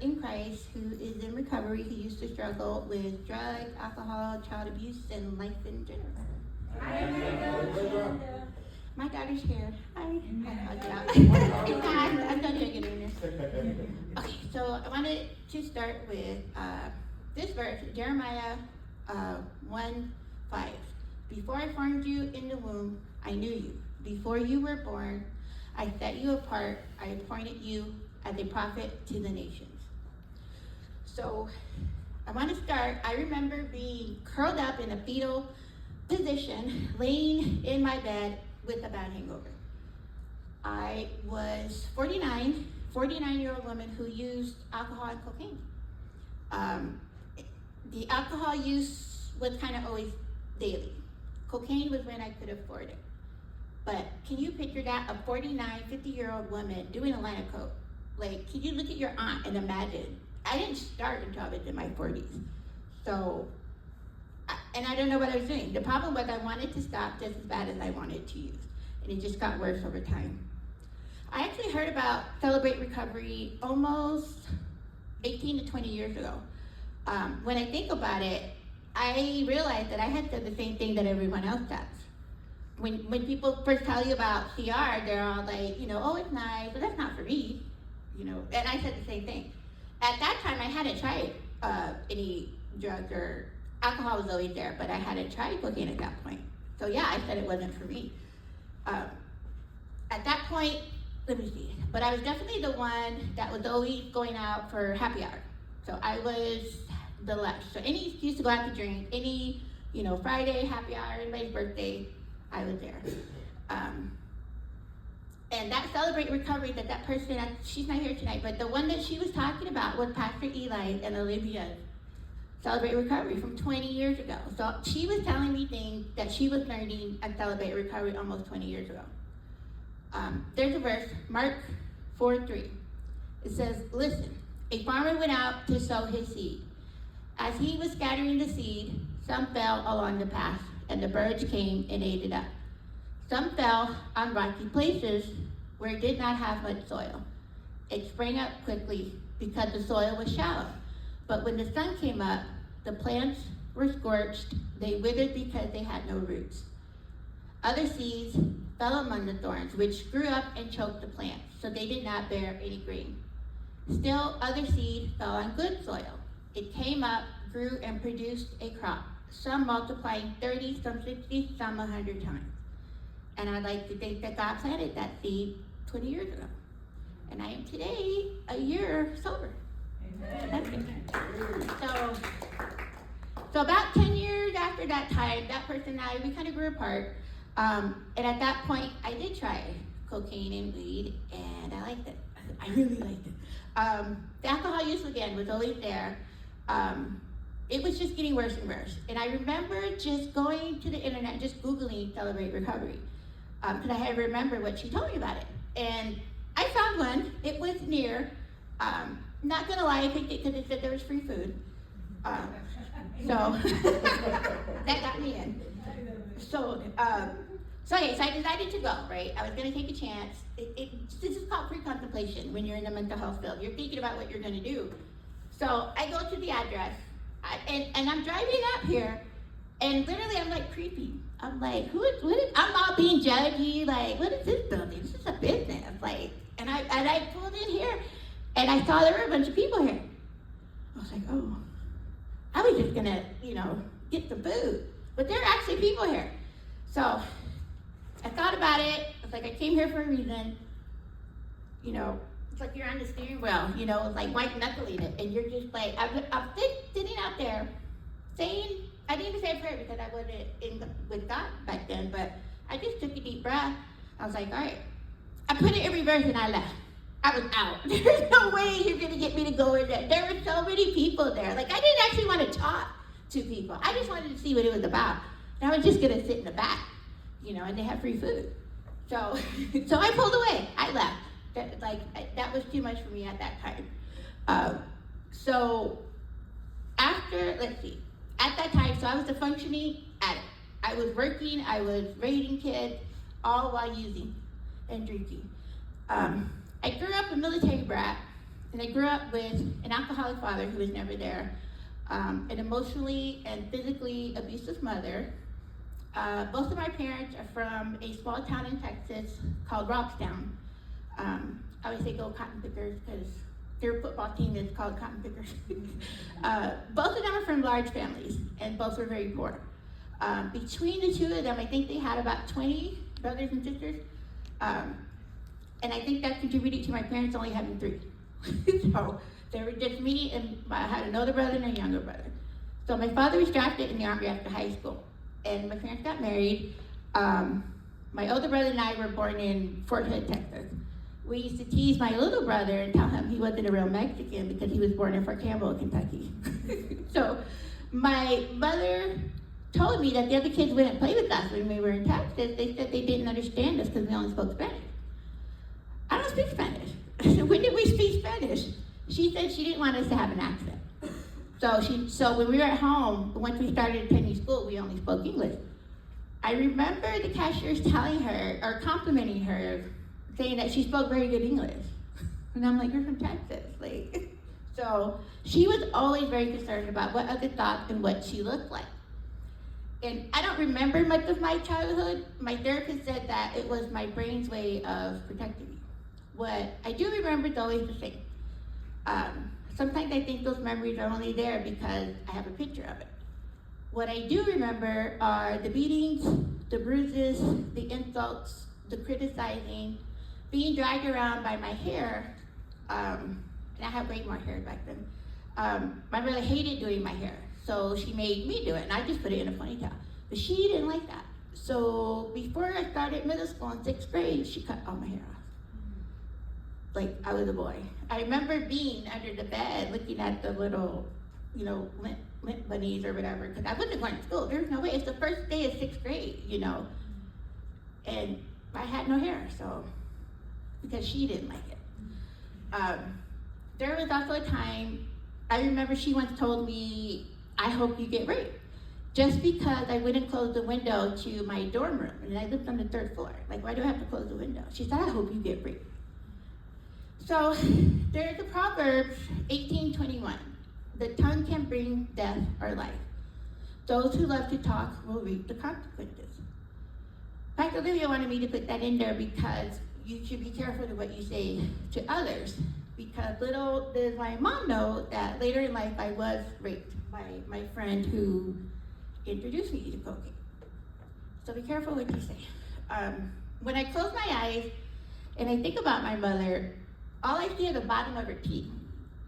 in Christ who is in recovery, who used to struggle with drugs, alcohol, child abuse, and life in general. Hi, Amanda. My daughter's here. Hi. I'm done getting in there. Okay, so I wanted to start with this verse, Jeremiah 1:5. Before I formed you in the womb, I knew you. Before you were born, I set you apart. I appointed you as a prophet to the nations. So I want to start. I remember being curled up in a fetal position, laying in my bed with a bad hangover. I was 49-year-old woman who used alcohol and cocaine. The alcohol use was kind of always daily. Cocaine was when I could afford it. But can you picture that? A 50-year-old woman doing a line of coke. Like, can you look at your aunt and imagine? I didn't start until I was in my 40s. So, and I don't know what I was doing. The problem was I wanted to stop just as bad as I wanted to use. And it just got worse over time. I actually heard about Celebrate Recovery almost 18 to 20 years ago. When I think about it, I realized that I had done the same thing that everyone else does. When people first tell you about CR, they're all like, oh, it's nice, but that's not for me, and I said the same thing. At that time, I hadn't tried any drugs, or alcohol was always there, but I hadn't tried cocaine at that point. So yeah, I said it wasn't for me. At that point, let me see, but I was definitely the one that was always going out for happy hour. So I was the lush. So any excuse to go out to drink, any, Friday, happy hour, anybody's birthday, I was there. And that Celebrate Recovery that person, she's not here tonight, but the one that she was talking about was Pastor Eli and Olivia's Celebrate Recovery from 20 years ago. So she was telling me things that she was learning at Celebrate Recovery almost 20 years ago. There's a verse, Mark 4:3. It says, listen, a farmer went out to sow his seed. As he was scattering the seed, some fell along the path, and the birds came and ate it up. Some fell on rocky places where it did not have much soil. It sprang up quickly because the soil was shallow. But when the sun came up, the plants were scorched. They withered because they had no roots. Other seeds fell among the thorns, which grew up and choked the plants, so they did not bear any grain. Still, other seed fell on good soil. It came up, grew, and produced a crop, some multiplying 30, some 60, some 100 times. And I'd like to think that God planted that seed 20 years ago. And I am today a year sober. Amen. So about 10 years after that time, that person and I, we kind of grew apart. And at that point, I did try cocaine and weed, and I liked it. I really liked it. The alcohol use, again, was always there. It was just getting worse and worse. And I remember just going to the internet, just Googling Celebrate Recovery, because I had to remember what she told me about it. And I found one. It was near. Not gonna lie, I picked it because it said there was free food. So that got me in. So I decided to go, right? I was gonna take a chance. This is called pre-contemplation when you're in the mental health field. You're thinking about what you're gonna do. So I go to the address, and I'm driving up here, and literally I'm like creepy. I'm like, I'm all being judgy, like, what is this building? This is a business, like, and I pulled in here, and I saw there were a bunch of people here. I was like, oh, I was just gonna, get some food, but there are actually people here. So I thought about it. I was like, I came here for a reason. It's like you're on the steering wheel, it's like white knuckling it, and you're just like, I'm sitting out there saying, I didn't even say a prayer because I wasn't with God back then, but I just took a deep breath. I was like, all right. I put it in reverse and I left. I was out. There's no way you're gonna get me to go in there. There were so many people there. Like, I didn't actually want to talk to people. I just wanted to see what it was about. And I was just gonna sit in the back, and they had free food. So I pulled away. I left. That was too much for me at that time. So after, at that time, so I was a functioning addict. I was working, I was raising kids, all while using and drinking. I grew up a military brat, And I grew up with an alcoholic father who was never there, an emotionally and physically abusive mother. Both of my parents are from a small town in Texas called Robstown. I always say go Cotton Pickers because their football team is called Cotton Pickers. Both of them are from large families, and both were very poor. Between the two of them, I think they had about 20 brothers and sisters. And I think that contributed to my parents only having 3. So there were just me, and I had an older brother and a younger brother. So my father was drafted in the Army after high school, and my parents got married. My older brother and I were born in Fort Hood, Texas. We used to tease my little brother and tell him he wasn't a real Mexican because he was born in Fort Campbell, Kentucky. So my mother told me that the other kids wouldn't play with us when we were in Texas. They said they didn't understand us because we only spoke Spanish. I don't speak Spanish. When did we speak Spanish? She said she didn't want us to have an accent. So when we were at home, once we started attending school, we only spoke English. I remember the cashiers telling her, or complimenting her, saying that she spoke very good English. And I'm like, you're from Texas. So she was always very concerned about what others thought and what she looked like. And I don't remember much of my childhood. My therapist said that it was my brain's way of protecting me. What I do remember is always the same. Sometimes I think those memories are only there because I have a picture of it. What I do remember are the beatings, the bruises, the insults, the criticizing, being dragged around by my hair, and I had way more hair back then. My mother hated doing my hair, so she made me do it, and I just put it in a ponytail. But she didn't like that. So before I started middle school in 6th grade, she cut all my hair off. Like I was a boy. I remember being under the bed looking at the little, lint bunnies or whatever, because I wasn't going to school. There was no way. It's the first day of 6th grade, and I had no hair, so, because she didn't like it. There was also a time, I remember she once told me, I hope you get raped, just because I wouldn't close the window to my dorm room, and I lived on the 3rd floor. Like, why do I have to close the window? She said, I hope you get raped. So there's a Proverbs 18:21. The tongue can bring death or life. Those who love to talk will reap the consequences. Pastor Olivia wanted me to put that in there because you should be careful of what you say to others. Because little does my mom know that later in life I was raped by my friend who introduced me to cocaine. So be careful what you say. When I close my eyes and I think about my mother, all I see are the bottom of her teeth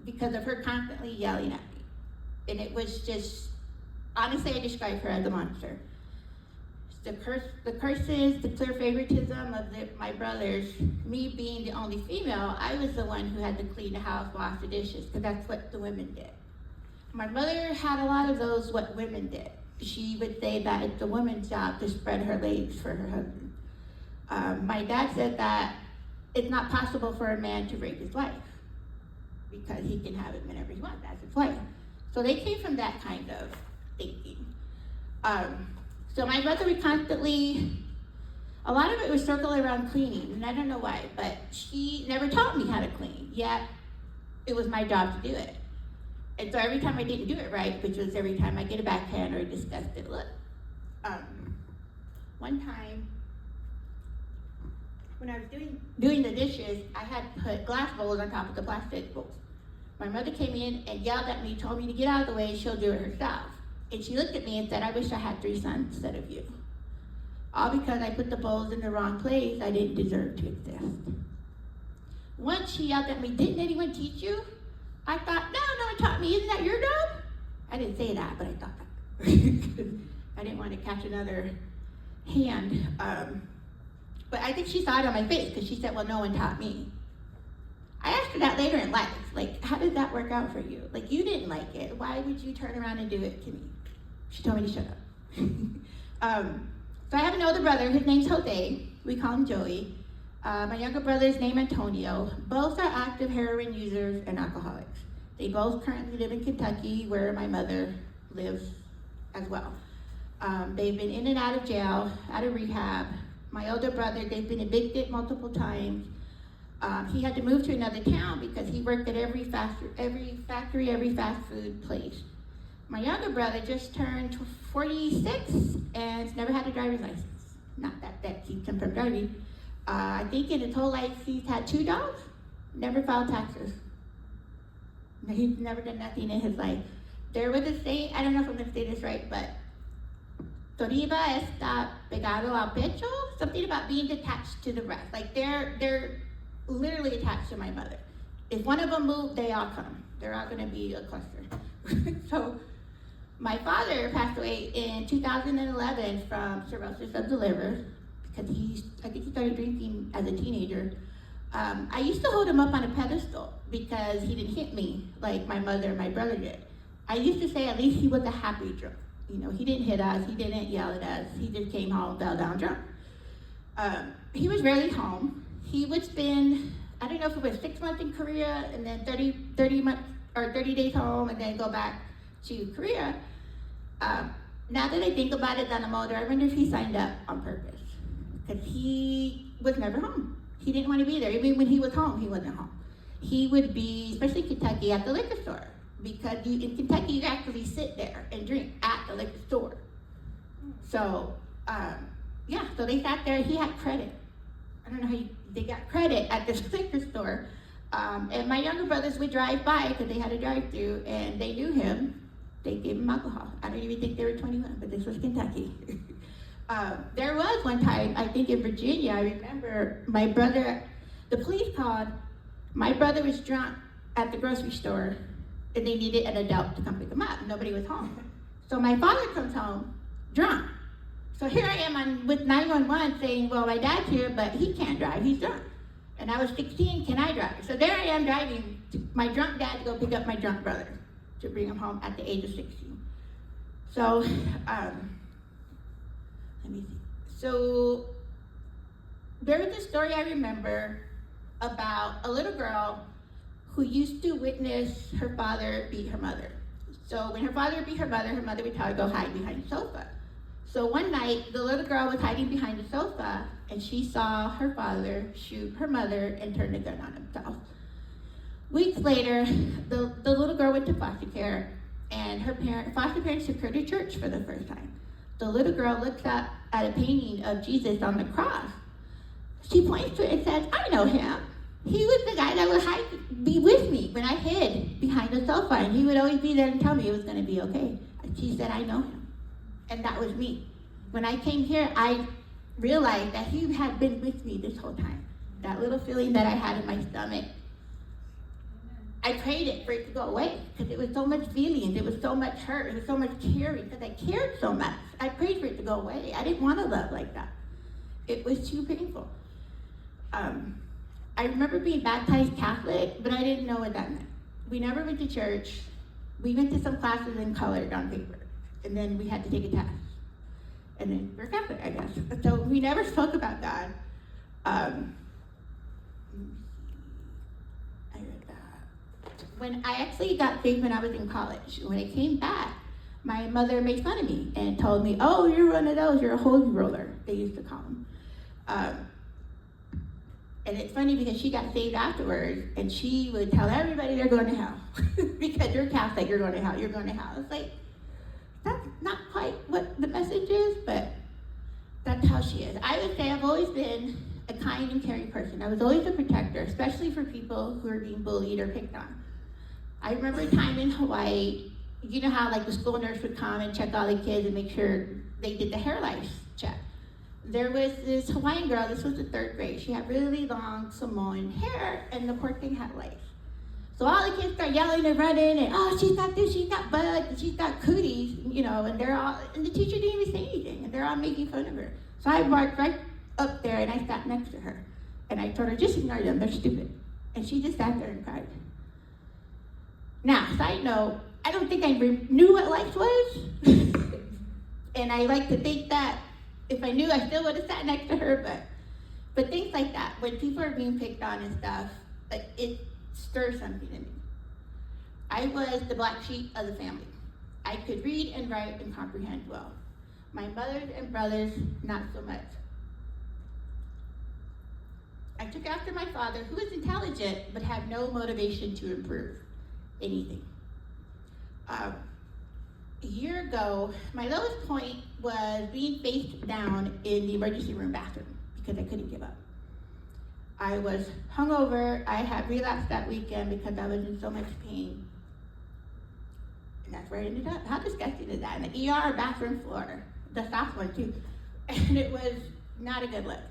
because of her constantly yelling at me. And it was just, honestly, I describe her as a monster. The curses, the clear favoritism of my brothers, me being the only female, I was the one who had to clean the house, wash the dishes, because that's what the women did. My mother had a lot of those what women did. She would say that it's the woman's job to spread her legs for her husband. My dad said that it's not possible for a man to rape his wife because he can have it whenever he wants. That's his wife. So they came from that kind of thinking. So my mother would constantly, a lot of it was circle around cleaning, and I don't know why, but she never taught me how to clean, yet it was my job to do it. And so every time I didn't do it right, which was every time I get a backhand or a disgusted look. One time, when I was doing the dishes, I had put glass bowls on top of the plastic bowls. My mother came in and yelled at me, told me to get out of the way, she'll do it herself. And she looked at me and said, I wish I had 3 sons instead of you. All because I put the bowls in the wrong place. I didn't deserve to exist. Once she yelled at me, didn't anyone teach you? I thought, no one taught me. Isn't that your job? I didn't say that, but I thought that. I didn't want to catch another hand. But I think she saw it on my face because she said, well, no one taught me. I asked her that later in life. Like, how did that work out for you? Like, you didn't like it. Why would you turn around and do it to me? She told me to shut up. So I have an older brother. His name's Jose. We call him Joey. My younger brother's name Antonio. Both are active heroin users and alcoholics. They both currently live in Kentucky, where my mother lives as well. They've been in and out of jail, out of rehab. My older brother, they've been evicted multiple times. He had to move to another town because he worked at every fast food place. My younger brother just turned 46 and never had a driver's license. Not that keeps him from driving. I think in his whole life he's had 2 dogs, never filed taxes. He's never done nothing in his life. There was a saying, I don't know if I'm going to say this right, but Toriba está pegado al pecho, something about being detached to the rest. Like they're literally attached to my mother. If one of them moves, they all come. They're all going to be a cluster. So my father passed away in 2011 from cirrhosis of the liver because I think he started drinking as a teenager. I used to hold him up on a pedestal because he didn't hit me like my mother and my brother did. I used to say at least he was a happy drunk. You know, he didn't hit us, he didn't yell at us, he just came home, fell down drunk. He was rarely home. He would spend, I don't know if it was 6 months in Korea and then 30 months or 30 days home and then go back to Korea. Now that I think about it, I'm older, I wonder if he signed up on purpose because he was never home. He didn't want to be there. Even when he was home, he wasn't home. He would be, especially in Kentucky, at the liquor store. Because in Kentucky, you actually sit there and drink at the liquor store. So, so they sat there. He had credit. I don't know how they got credit at this liquor store. And my younger brothers would drive by because they had a drive-through, and they knew him. They gave him alcohol. I don't even think they were 21, but this was Kentucky. There was one time, I think in Virginia, I remember my brother, the police called, my brother was drunk at the grocery store and they needed an adult to come pick him up. Nobody was home. So my father comes home drunk. So here I am with 911 saying, well, my dad's here, but he can't drive, he's drunk. And I was 16, can I drive? So there I am driving my drunk dad to go pick up my drunk brother to bring him home at the age of 16. So, let me see. So there was a story I remember about a little girl who used to witness her father beat her mother. So when her father beat her mother would tell her to go hide behind the sofa. So one night, the little girl was hiding behind the sofa and she saw her father shoot her mother and turn the gun on himself. Weeks later, the little girl went to foster care and her foster parents took her to church for the first time. The little girl looks up at a painting of Jesus on the cross. She points to it and says, I know him. He was the guy that would be with me when I hid behind the sofa, and he would always be there and tell me it was going to be okay. And she said, I know him. And that was me. When I came here, I realized that he had been with me this whole time. That little feeling that I had in my stomach, I prayed it for it to go away because it was so much feelings, it was so much hurt, it was so much caring because I cared so much. I prayed for it to go away. I didn't want to love like that. It was too painful. I remember being baptized Catholic, but I didn't know what that meant. We never went to church. We went to some classes and colored on paper, and then we had to take a test. And then we're Catholic, I guess. So we never spoke about God. I read that. When I actually got saved when I was in college, when I came back, my mother made fun of me and told me, oh, you're one of those, you're a holy roller, they used to call them. And it's funny because she got saved afterwards and she would tell everybody they're going to hell. Because you're Catholic, you're going to hell, you're going to hell. It's like, that's not quite what the message is, but that's how she is. I would say I've always been a kind and caring person. I was always a protector, especially for people who are being bullied or picked on. I remember a time in Hawaii, you know how like the school nurse would come and check all the kids and make sure they did the hair lice check. There was this Hawaiian girl, this was the 3rd grade. She had really long Samoan hair and the poor thing had lice. So all the kids start yelling and running and, oh, she's got this, she's got bugs, and she's got cooties, you know, and and the teacher didn't even say anything, and they're all making fun of her. So I walked right up there and I sat next to her. And I told her, just ignore them, they're stupid. And she just sat there and cried. Now, side note, I don't think I knew what lice was. And I like to think that if I knew, I still would have sat next to her, but things like that, when people are being picked on and stuff, like it stirs something in me. I was the black sheep of the family. I could read and write and comprehend well. My mothers and brothers, not so much. I took after my father, who was intelligent, but had no motivation to improve anything. A year ago, my lowest point was being face down in the emergency room bathroom because I couldn't give up. I was hungover. I had relapsed that weekend because I was in so much pain. And that's where I ended up. How disgusting is that? In the ER bathroom floor, the soft one too. And it was not a good look.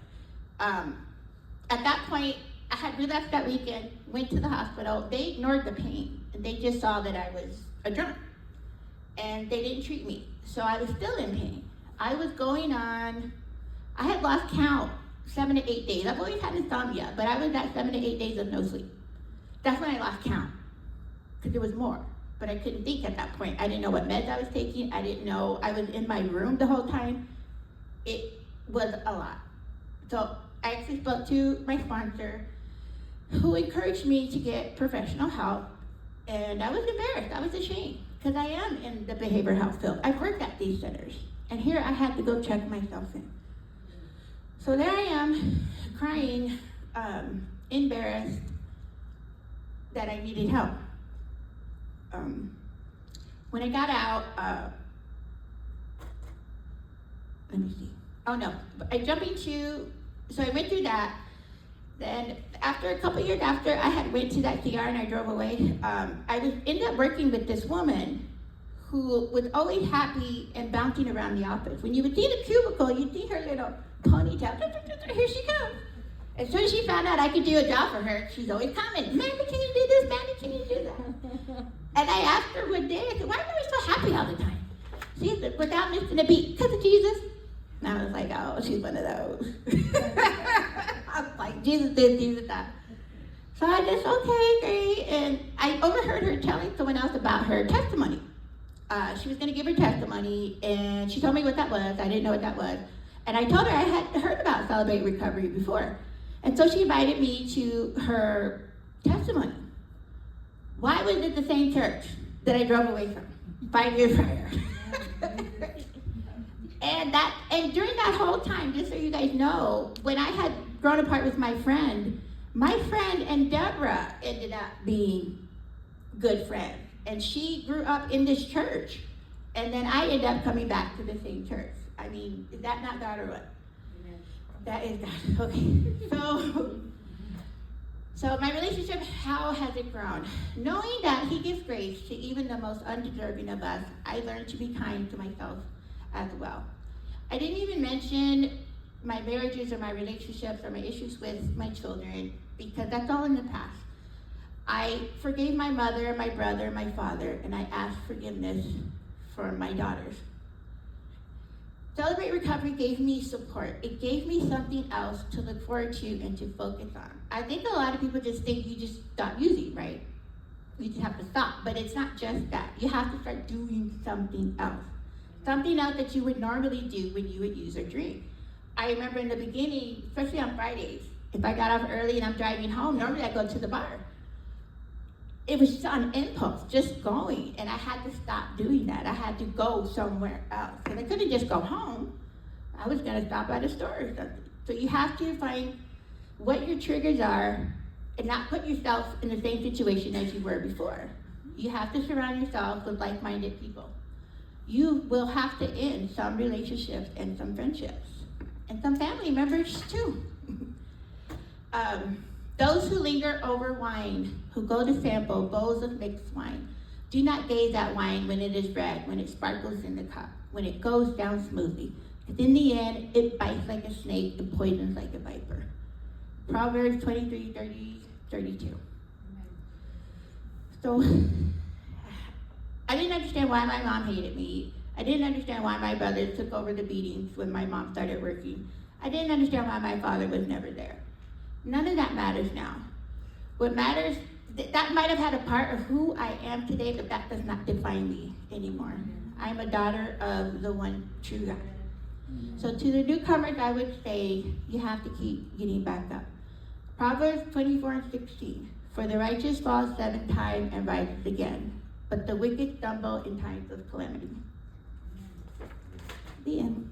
At that point, I had relapsed that weekend, went to the hospital. They ignored the pain, and they just saw that I was a drunk. And they didn't treat me. So I was still in pain. I was going on, I had lost count 7 to 8 days. I've always had insomnia, but I was at 7 to 8 days of no sleep. That's when I lost count, because there was more. But I couldn't think at that point. I didn't know what meds I was taking. I didn't know, I was in my room the whole time. It was a lot. So I actually spoke to my sponsor, who encouraged me to get professional help. And I was embarrassed, I was ashamed, because I am in the behavioral health field. I've worked at these centers, and here I had to go check myself in. So there I am, crying, embarrassed that I needed help. When I got out, let me see. Oh no, I jumped into, so I went through that. Then after a couple years after I had went to that CR and I drove away, I ended up working with this woman who was always happy and bouncing around the office. When you would see the cubicle, you'd see her little ponytail, here she comes. As soon as she found out I could do a job for her, she's always commenting, Mandy, can you do this? Mandy, can you do that? And I asked her one day, I said, why are you so happy all the time? She said, without missing a beat, because of Jesus. And I was like, oh, she's one of those. I was like, Jesus did, Jesus that. So I just, okay, great. And I overheard her telling someone else about her testimony. She was going to give her testimony, and she told me what that was. I didn't know what that was. And I told her I had heard about Celebrate Recovery before. And so she invited me to her testimony. Why was it the same church that I drove away from 5 years prior? And during that whole time, just so you guys know, when I had grown apart with my friend and Deborah ended up being good friends. And she grew up in this church. And then I ended up coming back to the same church. I mean, is that not God or what? Amen. That is God. Okay. So my relationship, how has it grown? Knowing that He gives grace to even the most undeserving of us, I learned to be kind to myself as well. I didn't even mention my marriages or my relationships or my issues with my children, because that's all in the past. I forgave my mother, my brother, my father, and I asked forgiveness for my daughters. Celebrate Recovery gave me support. It gave me something else to look forward to and to focus on. I think a lot of people just think you just stop using, right? You just have to stop, but it's not just that. You have to start doing something else. Something else that you would normally do when you would use or drink. I remember in the beginning, especially on Fridays, if I got off early and I'm driving home, normally I go to the bar. It was just on impulse, just going, and I had to stop doing that. I had to go somewhere else, and I couldn't just go home. I was gonna stop at a store or something. So you have to find what your triggers are and not put yourself in the same situation as you were before. You have to surround yourself with like-minded people. You will have to end some relationships and some friendships, and some family members too. Those who linger over wine, who go to sample bowls of mixed wine, do not gaze at wine when it is red, when it sparkles in the cup, when it goes down smoothly. Because in the end, it bites like a snake and poisons like a viper. Proverbs 23:30-32. So, I didn't understand why my mom hated me. I didn't understand why my brothers took over the beatings when my mom started working. I didn't understand why my father was never there. None of that matters now. What matters, that might have had a part of who I am today, but that does not define me anymore. I'm a daughter of the one true God. So to the newcomers, I would say, you have to keep getting back up. Proverbs 24:16, for the righteous falls 7 times and rises again, but the wicked stumble in times of calamity. The end.